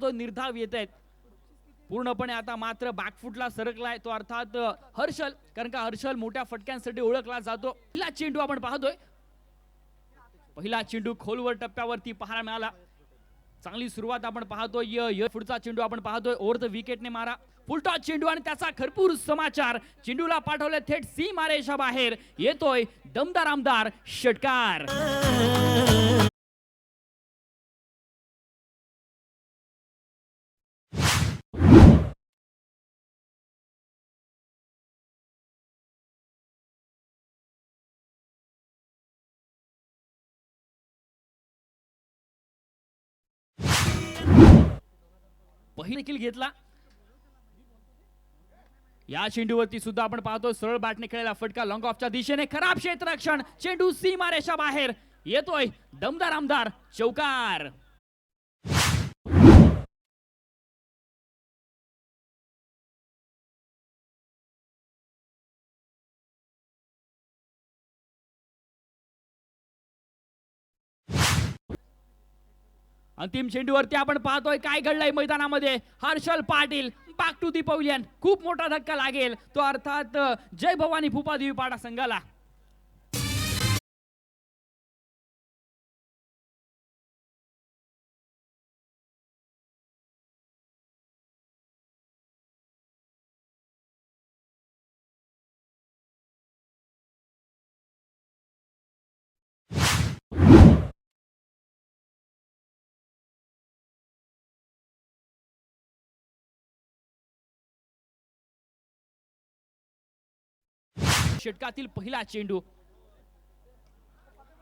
तो निर्धाव येत आहेत पूर्णपणे आता मात्र बॅकफुटला सरकलाय तो अर्थात हर्षल, कारण का हर्षल मोठ्या फटक्यांसाठी ओळखला जातो. पहिला चेंडू आपण पाहतोय, पहिला चेंडू खोलवर टप्प्यावरती पाहायला मिळाला. चांगली सुरुवात आपण पाहतोय. पुढचा चेंडू आपण पाहतोय ओव्हर द विकेटने मारा, फुलटॉस चेंडू आणि त्याचा खरपूर समाचार. चेंडूला पाठवले थेट सीमारेषा बाहेर, येतोय दमदार आमदार षटकार. पहिला देखील घेतला. या चेंडूवरती सुद्धा आपण पाहतो सरळ बॅटने खेळलेला फटका लॉंग ऑफच्या दिशेने, खराब क्षेत्ररक्षण, चेंडू सीमारेषा बाहेर, येतोय दमदार आमदार चौकार. अंतिम चेंडूवरती आपण पाहतोय काय घडलंय मैदानामध्ये. Harshal Patil back to the pavilion, खूप मोठा धक्का लागेल तो अर्थात जय भवानी भूपादेवी पाडा संघाला. षटकातील पहिला चेंडू,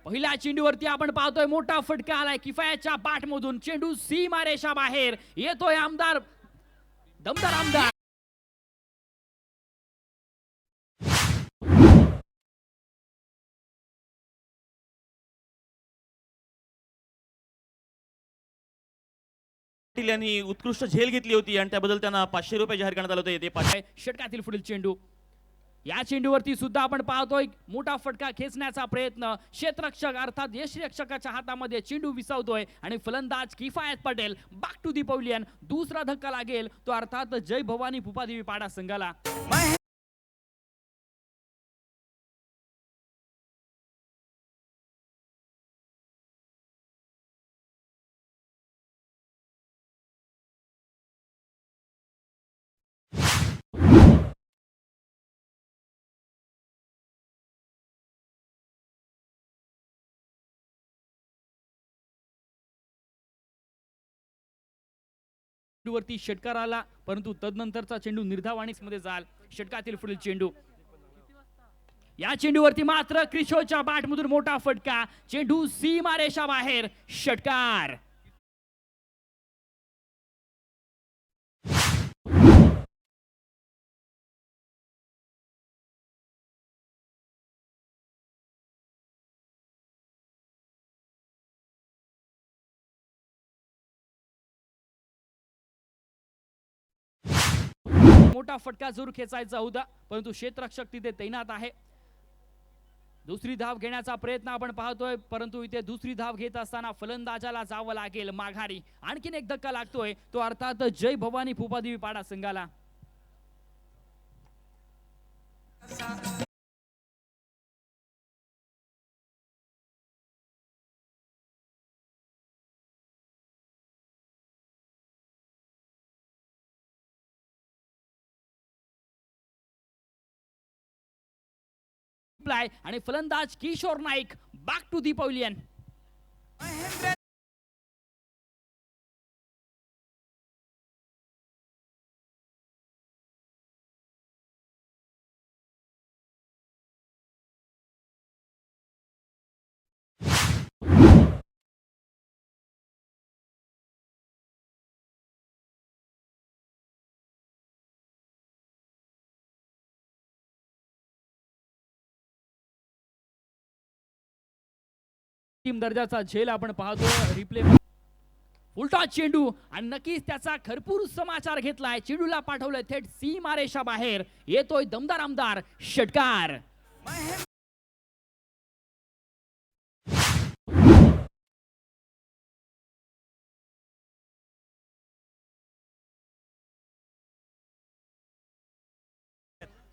पहिल्या चेंडूवरती आपण पाहतोय मोठा फटका आलाय किफायतच्या बॅटमधून, चेंडू सीमारेषा बाहेर, येतोय आमदार दमदार आमदार. यांनी उत्कृष्ट झेल घेतली होती आणि त्याबद्दल त्यांना 500 रुपये जाहीर करण्यात आले होते. ते षटकातील पुढील चेंडू, या चेंडूवरती सुद्धा आपण पाहतोय मोठा फटका खेचण्याचा प्रयत्न, क्षेत्ररक्षक अर्थात यष्टिरक्षकाच्या हातामध्ये चेंडू विसावतोय आणि फलंदाज Kifayat Patel back to the pavilion. दुसरा धक्का लागेल तो अर्थात जय भवानी भूपादेवी पाडा संघाला. वरती षटकार आला, परंतु तदनंतरचा चेंडू निर्धावाणीस मध्ये जाल. षटकातील पुढील चेंडू, या चेंडूवरती मात्र क्रिशोच्या बॅटमधून मोठा फटका, चेंडू सीमारेषा बाहेर, षटकार. मोठा फटका जरूर खेचायचा होता, परंतु क्षेत्ररक्षक तिथे तैनात आहे. दुसरी धाव घेण्याचा प्रयत्न आपण पाहतोय, परंतु इथे दुसरी धाव घेत असताना फलंदाजाला जावं लागेल माघारी. आणखीन एक धक्का लागतोय तो अर्थात जय भवानी भूपादेवी पाडा संघाला. आणि फलंदाज Kishor Naik back to the pavilion. Team दर्जाचा झेल आपण पाहतो. रिप्ले उलटा चेंडू आणि नक्कीच त्याचा खरपूर समाचार घेतलाय. चेंडूला पाठवलंय थेट सीमारेषा बाहेर, येतोय दमदार आमदार षटकार.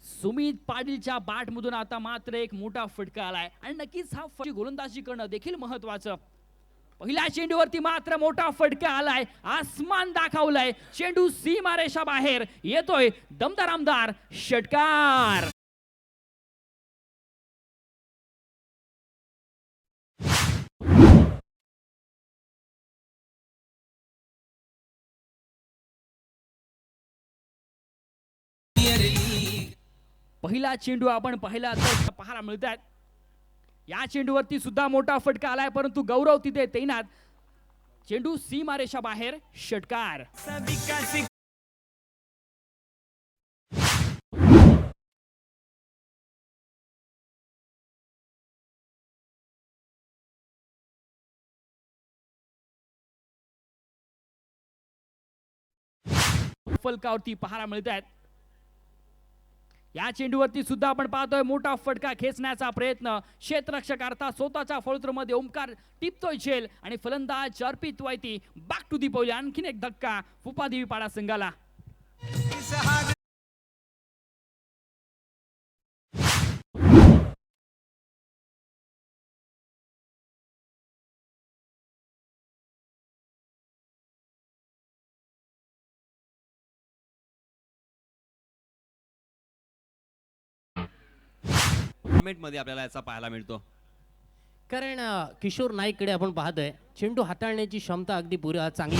सुमित पाटीलच्या बॅट मधून आता मात्र एक मोठा फटका आलाय आणि नक्कीच हा गोलंदाजी करणं देखील महत्वाचं. पहिल्या चेंडूवरती मात्र मोठा फटका आलाय, आसमान दाखवलाय, चेंडू सीमारेषा बाहेर येतोय, दमदार आमदार षटकार. पहिला चेंडू आपण पाहिला तर पाहायला मिळत आहेत. या चेंडूवरती सुद्धा मोठा फटका आलाय, परंतु गौरव तिथे तैनात, चेंडू सीमारेषा बाहेर षटकार. फलकावरती पाहायला मिळत आहेत. या चेंडूवरती सुद्धा आपण पाहतोय मोठा फटका खेचण्याचा प्रयत्न, क्षेत्ररक्षक अर्थात स्वतःच्या फळूत्रमध्ये ओमकार टिपतोय झेल आणि फलंदाज अर्पित वायती बॅक टू दी बॉल. आणखीन एक धक्का फुपादेवी पाडा संघाला. मध्ये आपल्याला याचा पाहायला मिळतो. कारण किशोर नाईककडे आपण पाहतोय चेंडू हाताळण्याची क्षमता अगदी चांगली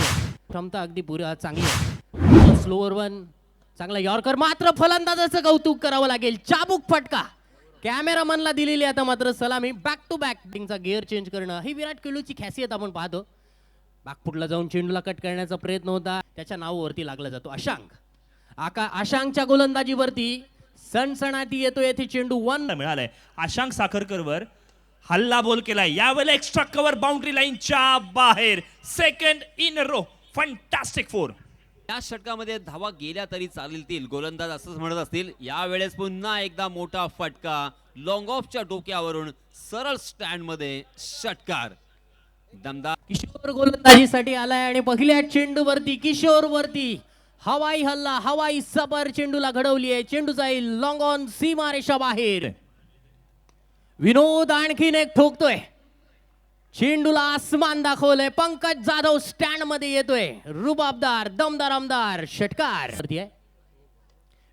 आहे. स्लोअर वन चांगला यॉर्कर, मात्र फलंदाजाचं कौतुक करावं लागेल. चाबूक फटका कॅमेरामनला दिलेली आता मात्र सलामी. बॅक टू बॅक चा गिअर चेंज करणं ही विराट कोहलीची खासियत आपण पाहतो. बॅकफुटला जाऊन चेंडूला कट करण्याचा प्रयत्न होता, त्याच्या नावावरती लागला जातो अशांक. आशांकच्या गोलंदाजीवरती सणसणाटी येतोय येथे चेंडू वन मिळालाय. आशांक साखरकरवर हल्ला बोल केलाय, यावेळेला एक्स्ट्रा कव्हर बाउंड्री लाईनच्या बाहेर. Second in row, fantastic four. या षटकामध्ये धावा गेल्या तरी चालतील, गोलंदाज असंच म्हणत असतील. यावेळेस पुन्हा एकदा मोठा फटका, लॉंग ऑफच्या डोक्यावरून सरळ स्टँड मध्ये षटकार. दमदार किशोर गोलंदाजीसाठी आलाय आणि पहिल्या चेंडूवरती किशोर वरती हवाई हल्ला, हवाई सबर चेंडूला घडवली आहे. चेंडू जाईल लॉंग ऑन सीमारेषा बाहेर. विनोद आणखीन एक ठोकतोय, चेंडूला आसमान दाखवलंय. पंकज जाधव स्टँड मध्ये येतोय. रुबाबदार दमदार आमदार षटकार.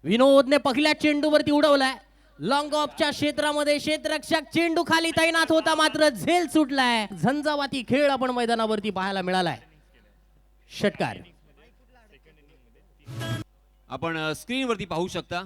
विनोदने पहिल्या चेंडूवरती उडवलाय. लॉंग ऑफच्या क्षेत्रामध्ये क्षेत्ररक्षक चेंडू खाली तैनात होता, मात्र झेल सुटलाय. झंझावाती खेळ आपण मैदानावरती पाहायला मिळालाय. षटकार. आपण स्क्रीनवरती पाहू शकता.